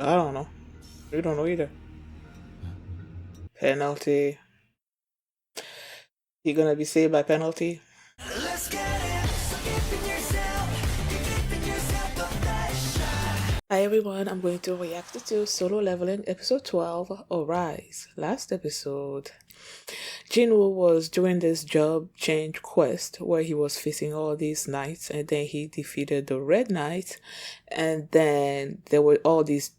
I don't know. We don't know either. Penalty. He gonna be saved by penalty? Let's get it. So keeping yourself, keeping yourself the best shot. Hi everyone, I'm going to react to Solo Leveling episode 12, Arise. Last episode, JinWoo was doing this job change quest where he was facing all these knights and then he defeated the red knight and then there were all these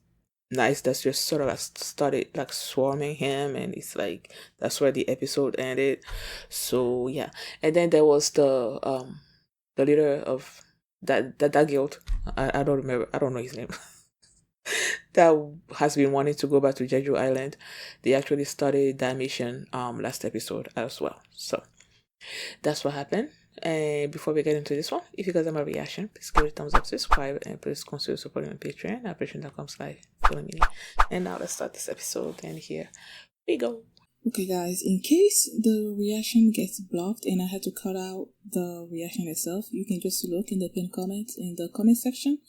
knights that just sort of like started like swarming him and it's like that's where the episode ended. So yeah. And then there was the leader of that guild. I don't remember, I don't know his name. That has been wanting to go back to Jeju Island. They actually started that mission last episode as well. So that's what happened. And before we get into this one, if you guys have my reaction, please give it a thumbs up, subscribe, and please consider supporting my Patreon at patreon.com/feelingmeaning. And now let's start this episode. And here we go. Okay, guys, in case the reaction gets blocked and I had to cut out the reaction itself, you can just look in the pinned comment in the comment section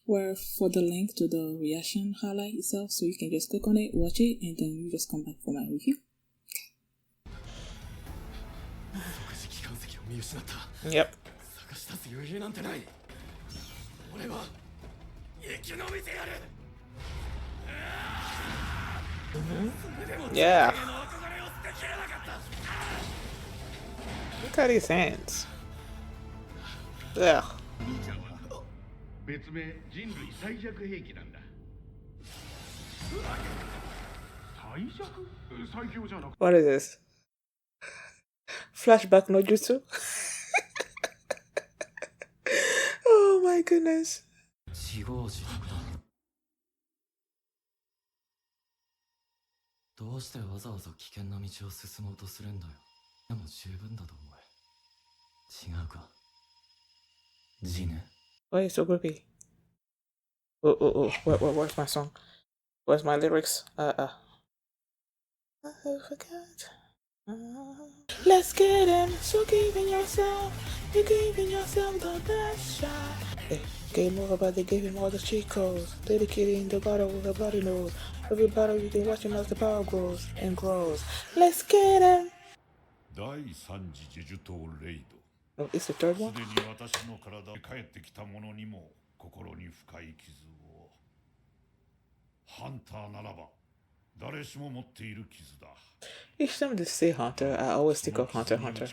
where for the link to the reaction highlight itself, so you can just click on it, watch it, and then you just come back for my review. Yep. Yeah. Look at his hands. Ugh. What is this? Flashback no jutsu? Oh my goodness. Why are you so groupy? Where's my song? Where's my lyrics? I forgot. Let's get him. So giving yourself, you're giving yourself the best shot. Hey, game over, but they gave him all the cheat codes. Dedicating the battle with a bloody nose. Every battle you can watch him as the power grows and grows. Let's get him. Oh, it's the third one? Each time they say Hunter, I always think of Hunter x Hunter.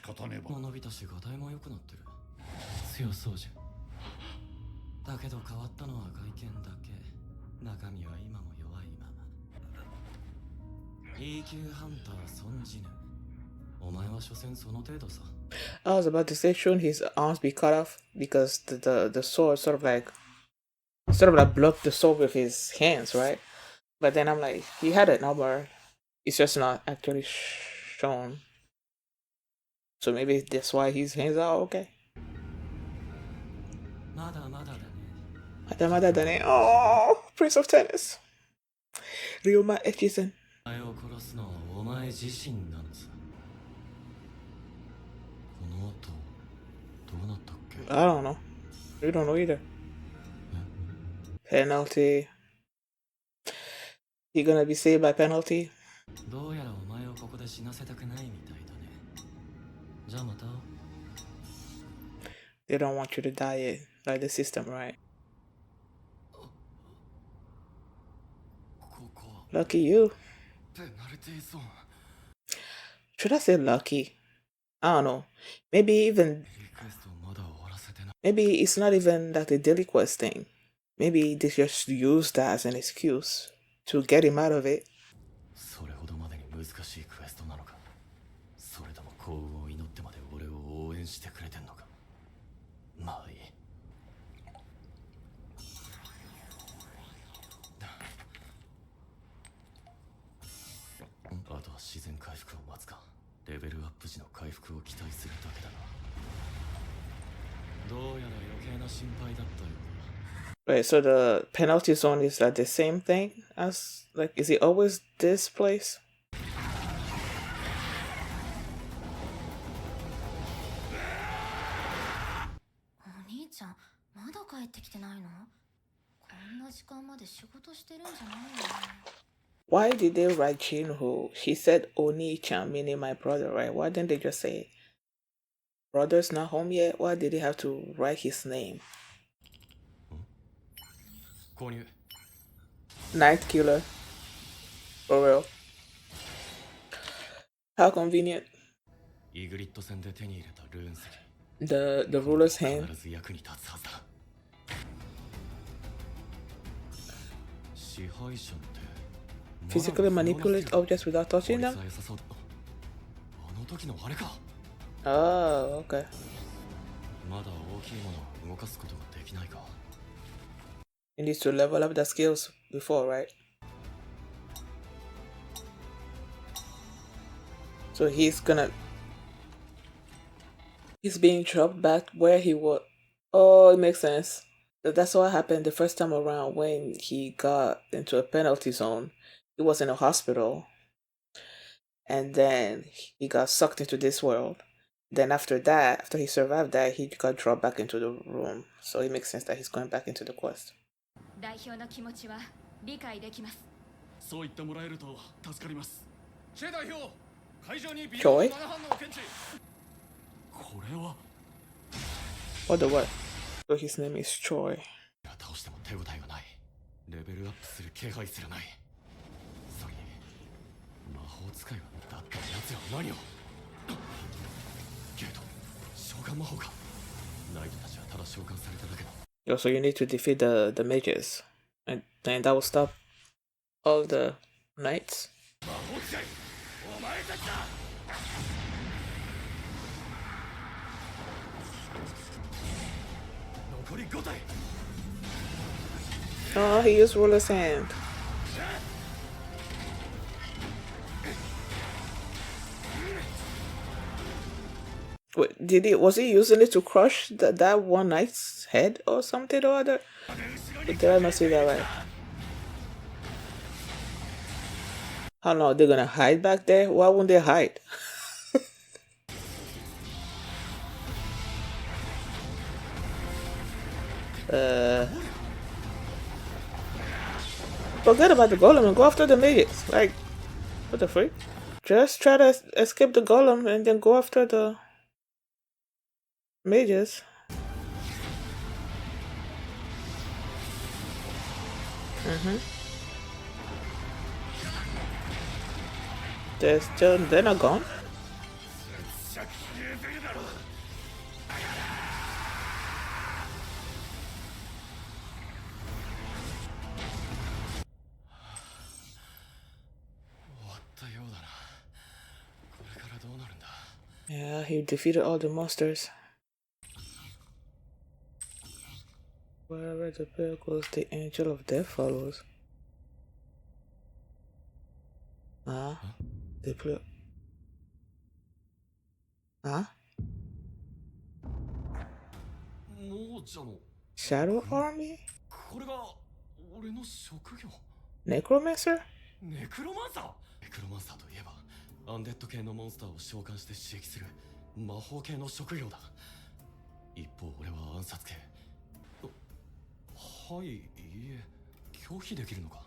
I was about to say, shouldn't his arms be cut off because the sword sort of like blocked the sword with his hands, right? But then I'm like, he had an armor. It's just not actually shown. So maybe that's why his hands are okay. Oh, Prince of Tennis. Ryoma Echizen. I don't know. We don't know either. Penalty. He gonna be saved by penalty? They don't want you to die yet, like the system, right? Lucky you. Should I say lucky? I don't know. Maybe it's not even like the daily quest thing. Maybe they just use that as an excuse to get him out of it. Wait, so the penalty zone is like the same thing as, like, is it always this place? Why did they write JinWoo? She said Oni-chan, meaning my brother, right? Why didn't they just say brother's not home yet? Why did they have to write his name? Night killer. For real. How convenient. The ruler's hand. Physically manipulate objects without touching them? Oh, okay. You need to level up the skills before, right? So he's being dropped back where he was. Oh, it makes sense. That's what happened the first time around when he got into a penalty zone. He was in a hospital. And then he got sucked into this world. Then after that, after he survived that, he got dropped back into the room. So it makes sense that he's going back into the quest. Choi? What the what? So his name is Choi. So you need to defeat the mages, and then that will stop all the knights. Oh, he used Ruler's hand. Wait, was he using it to crush that one knight's head or something or other? Did I not see that right? How long they're gonna hide back there? Why won't they hide? Forget about the golem and go after the mages. Like, what the freak? Just try to escape the golem and then go after the mages. They're not gone. Yeah, he defeated all the monsters. Wherever the player goes, the angel of death follows. The player. Shadow Army? Necromancer? といえばアンデッド系のモンスターを召喚して刺激する魔法系の職業だ。一方俺は暗殺系。はい、いいえ、拒否できるのか。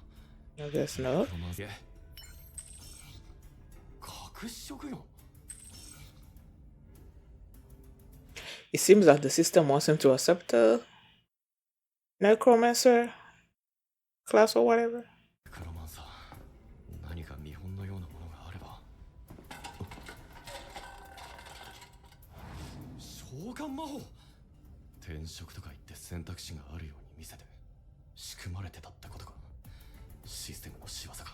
I guess not. 隠し職業。It seems like the system wants him to accept the Necromancer class or whatever. 何か見本のようなものがあれば。召喚魔法。転職とか言って選択肢があるように見せて仕組まれてたってことか。システムの仕業か。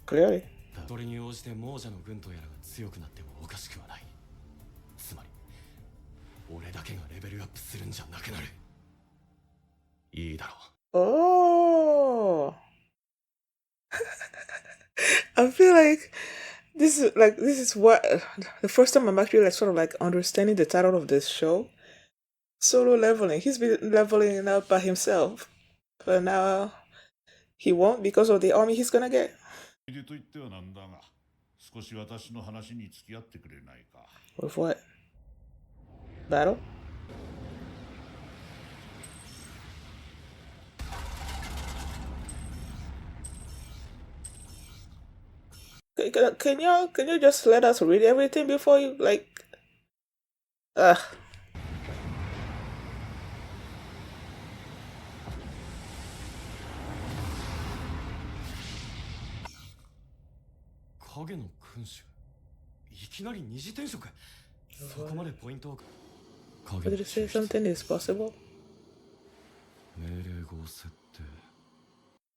Clearly. それに応じて亡者の軍とやらが強くなってもおかしくはない。つまり俺だけがレベルアップするんじゃなくなる。いいだろう。Oh. I feel like this is what the first time I'm actually like sort of like understanding the title of this show. Solo leveling. He's been leveling up by himself, but now he won't because of the army he's gonna get. With what? Battle? Can you just let us read everything before you like? Ugh. 影の君主いきなり二次転職そこまでポイントを Did you say something is possible? 命令語設定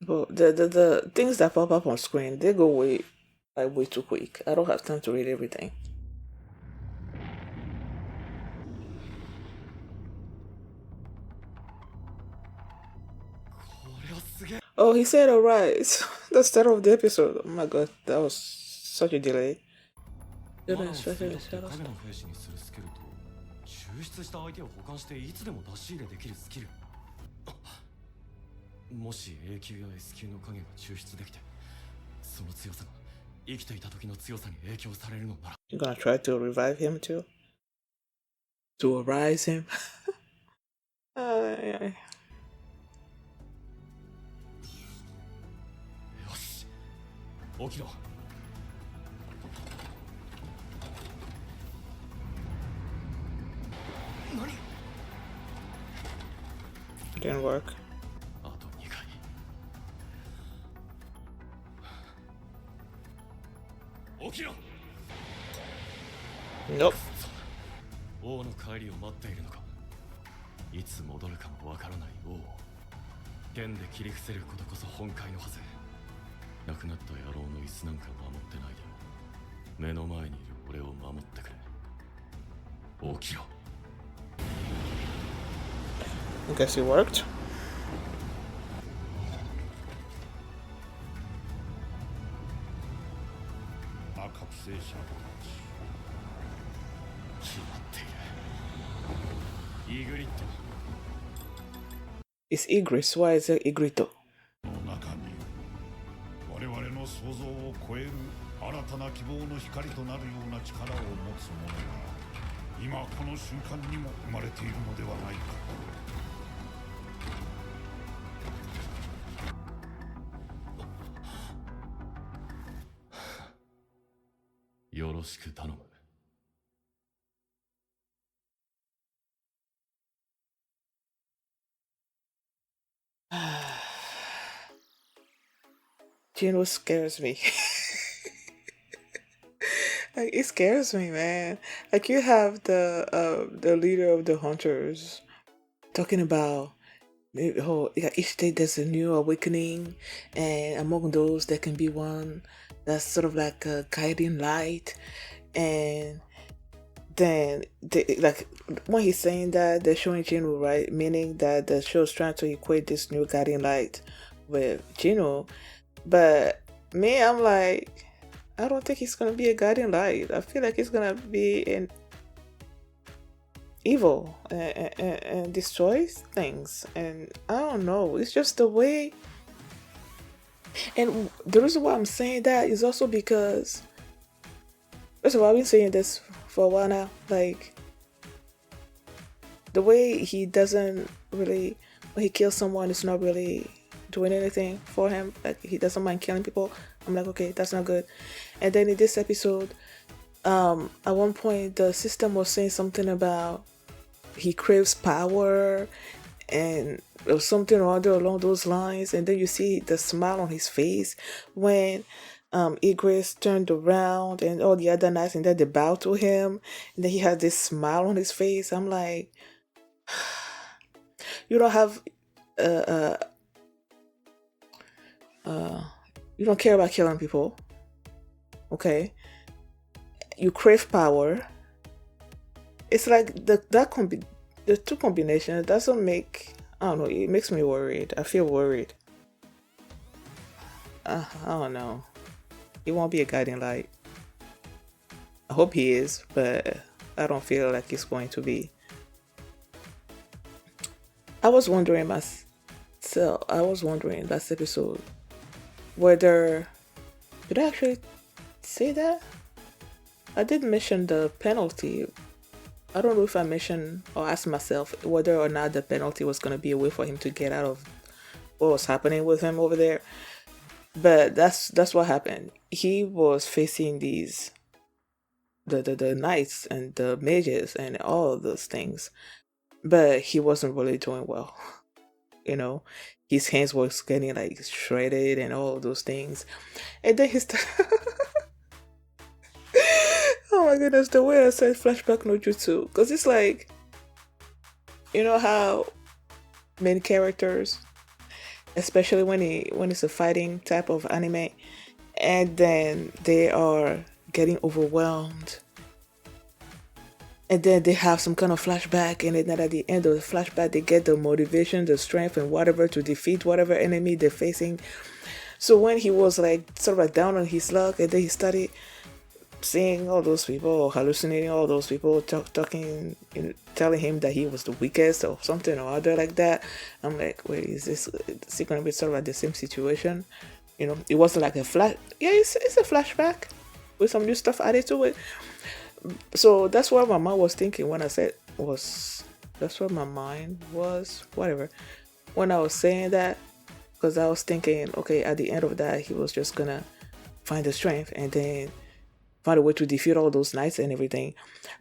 But the things that pop up on screen, they go way too quick. I don't have time to read everything. Oh, he said alright. The start of the episode. Oh my god, that was such a delay. 影の兵士にするスキルと抽出した相手を保管していつでも出し入れできるスキルもし A 級や S 級の影が抽出できてその強さが生きていた時の強さに影響されるのなら You're gonna try to revive him too? To arise him? Yeah. よし起きろ Didn't work. あと2回 起きろ Nope. 王の帰りを待っているのかいつ戻るかもわからない王剣で切り伏せることこそ本懐のはず亡くなった野郎の椅子なんか守ってないで目の前にいる俺を守ってくれ起きろ I guess it worked. 覚醒者たち決まっているイグリット It's Igris. Why is it Igrito? の中に我々の想像を超える新たな希望の光となるような力を持つ者が今この瞬間にも生まれているのではないか。よろしく頼む JinWoo scares me. Like it scares me, man. Like you have the leader of the hunters talking about each day there's a new awakening, and among those there can be one that's sort of like a guiding light, and then like when he's saying that they're showing Jinwoo, right? Meaning that the show's trying to equate this new guiding light with Jinwoo. But me, I'm like, I don't think he's gonna be a guiding light. I feel like he's gonna be an evil and destroy things. And I don't know. It's just the way. And the reason why I'm saying that is also because, first of all, I've been saying this for a while now. Like the way he doesn't really, when he kills someone, it's not really doing anything for him. Like he doesn't mind killing people. I'm like, okay, that's not good. And then in this episode, at one point the system was saying something about he craves power and or something or other along those lines. And then you see the smile on his face when Igris turned around and all the other knights, and then they bow to him, and then he has this smile on his face. I'm like, you don't have you don't care about killing people, okay? You crave power. It's like the two combinations doesn't make, I don't know, it makes me worried. I feel worried. I don't know. He won't be a guiding light. I hope he is, but I don't feel like he's going to be. I was wondering last episode whether, did I actually say that? I did mention the penalty. I don't know if I mentioned or asked myself whether or not the penalty was going to be a way for him to get out of what was happening with him over there. But that's what happened. He was facing these the knights and the mages and all of those things, but he wasn't really doing well. You know, his hands was getting like shredded and all of those things. And then he started. Oh my goodness, the way I said flashback no jutsu, because it's like, you know how main characters, especially when it's a fighting type of anime, and then they are getting overwhelmed, and then they have some kind of flashback, and then at the end of the flashback they get the motivation, the strength, and whatever to defeat whatever enemy they're facing. So when he was like sort of like down on his luck, and then he started seeing all those people, or hallucinating all those people talking, telling him that he was the weakest or something or other like that. I'm like, wait, is it gonna be sort of like the same situation? It wasn't like a flash. Yeah, it's a flashback with some new stuff added to it. So that's what my mind was thinking when I said was. That's what my mind was. Whatever. When I was saying that, because I was thinking, okay, at the end of that, he was just gonna find the strength and then find a way to defeat all those knights and everything.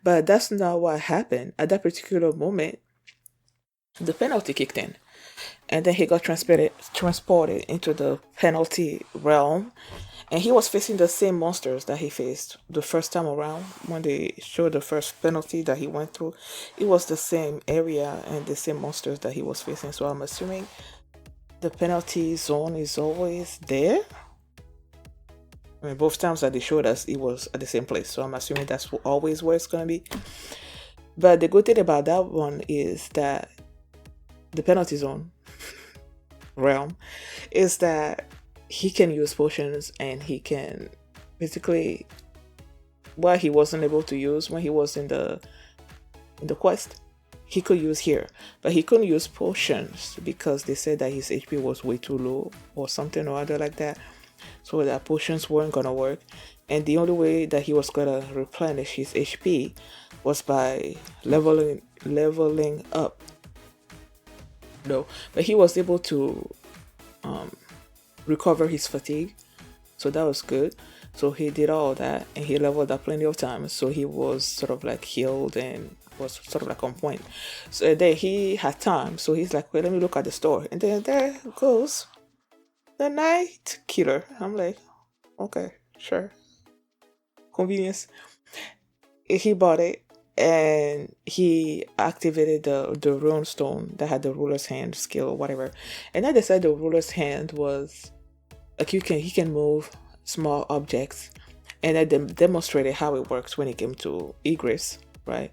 But that's not what happened. At that particular moment, the penalty kicked in. And then he got transported into the penalty realm. And he was facing the same monsters that he faced the first time around when they showed the first penalty that he went through. It was the same area and the same monsters that he was facing. So I'm assuming the penalty zone is always there. I mean, both times that they showed us, it was at the same place. So I'm assuming that's always where it's going to be. But the good thing about that one is that the penalty zone realm is that he can use potions, and he can basically, what he wasn't able to use when he was in the quest, he could use here. But he couldn't use potions because they said that his HP was way too low or something or other like that. So that potions weren't gonna work, and the only way that he was gonna replenish his HP was by leveling up. No, but he was able to recover his fatigue, so that was good. So he did all that, and he leveled up plenty of times, so he was sort of like healed and was sort of like on point. So then he had time, so he's like, "Wait, let me look at the store," and then there goes the night killer. I'm like, okay, sure, convenience. He bought it, and he activated the rune stone that had the ruler's hand skill or whatever. And then they said the ruler's hand was like he can move small objects, and then demonstrated how it works when it came to Igris, right?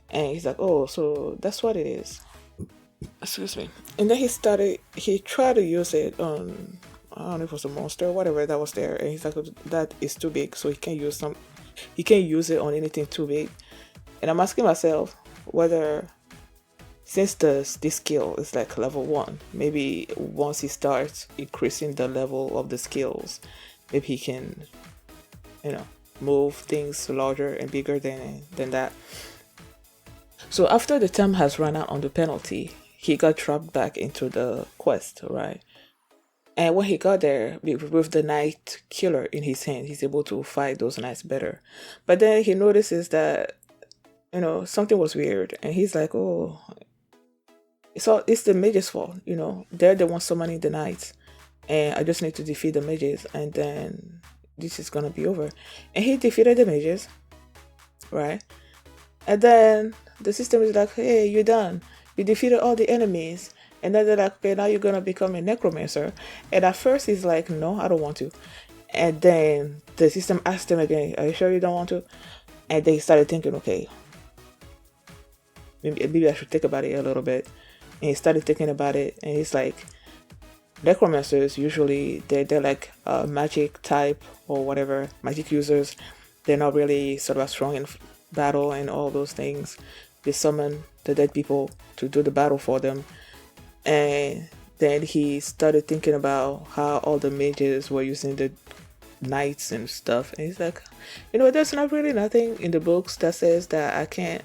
And he's like, oh, so that's what it is. Excuse me. And then he tried to use it on, I don't know if it was a monster or whatever that was there, and he's like, that is too big, so he can't use it on anything too big. And I'm asking myself whether, since this skill is like level 1, maybe once he starts increasing the level of the skills, maybe he can, move things larger and bigger than that. So after the time has run out on the penalty, he got dropped back into the quest, right? And when he got there, with the night killer in his hand, he's able to fight those knights better. But then he notices that, something was weird, and he's like, oh, it's the mage's fault, they're the ones summoning the knights, and I just need to defeat the mages, and then this is gonna be over. And he defeated the mages, right? And then the system is like, hey, you're done. You defeated all the enemies. And then they're like, okay, now you're gonna become a necromancer. And at first he's like, no, I don't want to. And then the system asked him again, are you sure you don't want to? And they started thinking, okay, maybe I should think about it a little bit. And he started thinking about it, and he's like, necromancers usually they're like magic type or whatever, magic users. They're not really sort of strong in battle and all those things. They summon the dead people to do the battle for them. And then he started thinking about how all the mages were using the knights and stuff, and he's like, there's not really nothing in the books that says that I can't,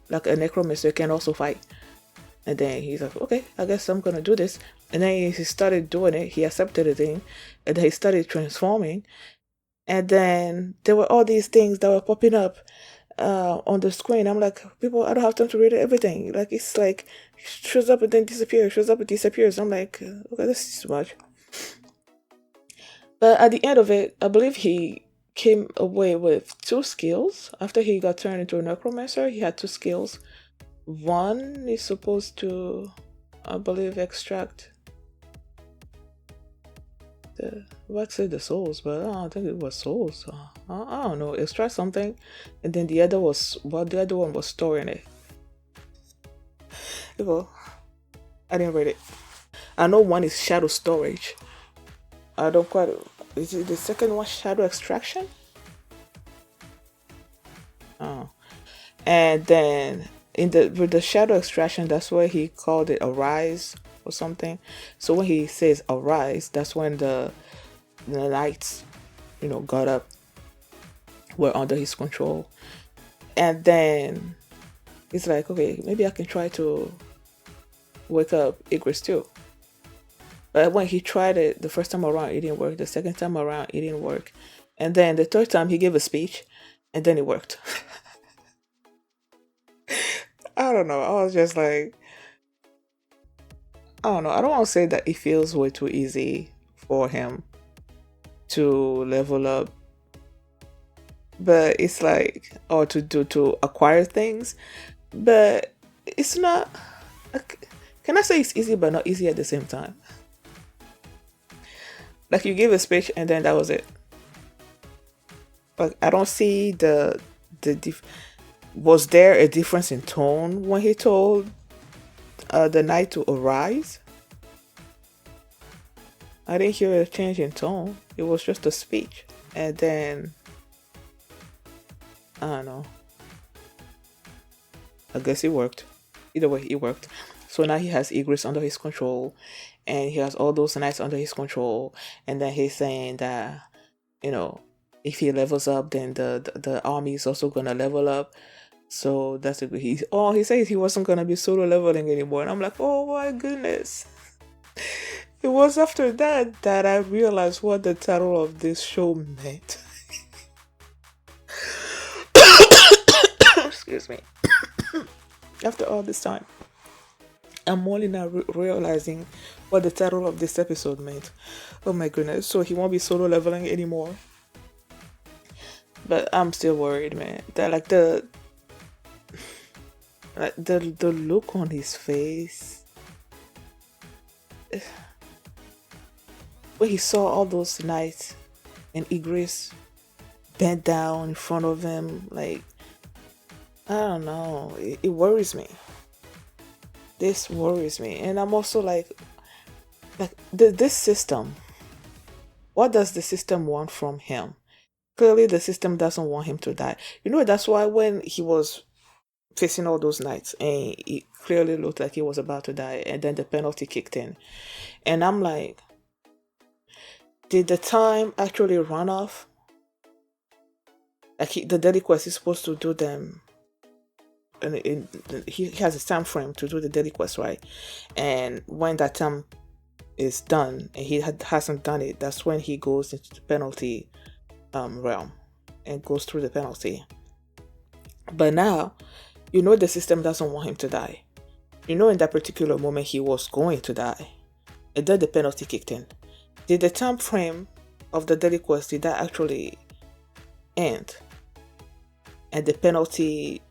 like, a necromancer can also fight. And then he's like, okay, I guess I'm gonna do this. And then he started doing it. He accepted the thing, and then he started transforming. And then there were all these things that were popping up on the screen. I'm like, people, I don't have time to read everything. Like, it's like shows up and then disappears, shows up and disappears. I'm like, okay, this is too much. But at the end of it, I believe he came away with 2 skills. After he got turned into a Necromancer, he had 2 skills. One is supposed to, I believe, extract the souls, but I don't think it was souls. I don't know, extract something, and then the other one was storing it. Well, I didn't read it. I know one is shadow storage. I don't quite. Is it the second one shadow extraction? Oh, and then with the shadow extraction, that's where he called it arise or something. So when he says arise, that's when the knights, got up, were under his control, and then he's like, okay, maybe I can try to wake up Igris too. But when he tried it the first time around, it didn't work. The second time around, it didn't work, and then the third time he gave a speech, and then it worked. I don't know. I was just like, I don't know. I don't want to say that it feels way too easy for him to level up, but it's like, or to acquire things, but it's not. Can I say it's easy, but not easy at the same time? Like, you give a speech and then that was it. Like, I don't see was there a difference in tone when he told the knight to arise? I didn't hear a change in tone. It was just a speech. And then, I don't know. I guess it worked. Either way, it worked. So now he has Igris under his control, and he has all those knights under his control. And then he's saying that, if he levels up, then the army is also gonna level up. So that's a good. He says he wasn't gonna be solo leveling anymore, and I'm like, oh my goodness. It was after that I realized what the title of this show meant. Excuse me. After all this time, I'm only now realizing what the title of this episode meant. Oh my goodness. So he won't be solo leveling anymore. But I'm still worried, man. That the look on his face when he saw all those knights and Igris bent down in front of him, like, I don't know, it worries me. This worries me. And I'm also like this system, what does the system want from him? Clearly the system doesn't want him to die. That's why when he was facing all those knights and it clearly looked like he was about to die, and then the penalty kicked in, and I'm like, did the time actually run off? Like, the daily quest is supposed to do them, and he has a time frame to do the daily quest, right? And when that time is done and he hasn't done it, that's when he goes into the penalty realm and goes through the penalty. But now, the system doesn't want him to die. In that particular moment he was going to die, and then the penalty kicked in. Did the time frame of the daily quest, did that actually end? And the penalty,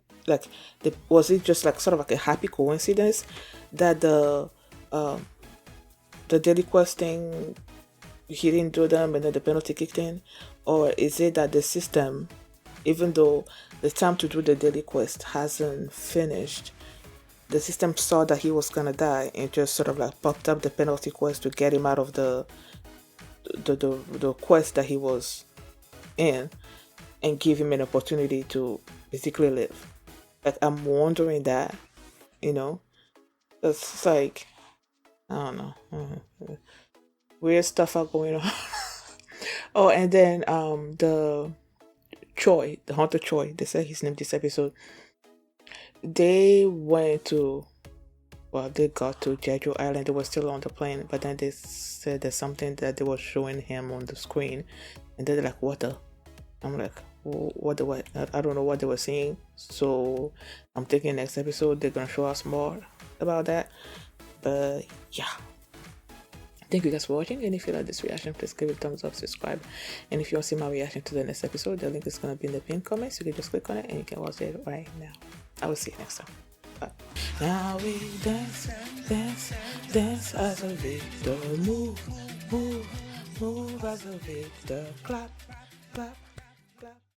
was it just sort of like a happy coincidence that the daily quest thing, he didn't do them and then the penalty kicked in? Or is it that the system, even though the time to do the daily quest hasn't finished, the system saw that he was gonna die and just sort of popped up the penalty quest to get him out of the quest that he was in and give him an opportunity to basically live? I'm wondering that, it's like, I don't know, weird stuff are going on. Oh, and then the Choi, the hunter Choi, they said his name this episode, they went to well, they got to Jeju Island. They were still on the plane, but then they said there's something that they were showing him on the screen, and they're like, "What the?" I'm like, "What the what?" I don't know what they were seeing. So I'm thinking next episode they're gonna show us more about that. But yeah. Thank you guys for watching, and if you like this reaction, please give it a thumbs up, subscribe, and if you want to see my reaction to the next episode, the link is going to be in the pinned comments. You can just click on it and you can watch it right now. I will see you next time. Bye. Now we dance, dance, dance as a victor. Move, move, move as a victor. Clap, clap.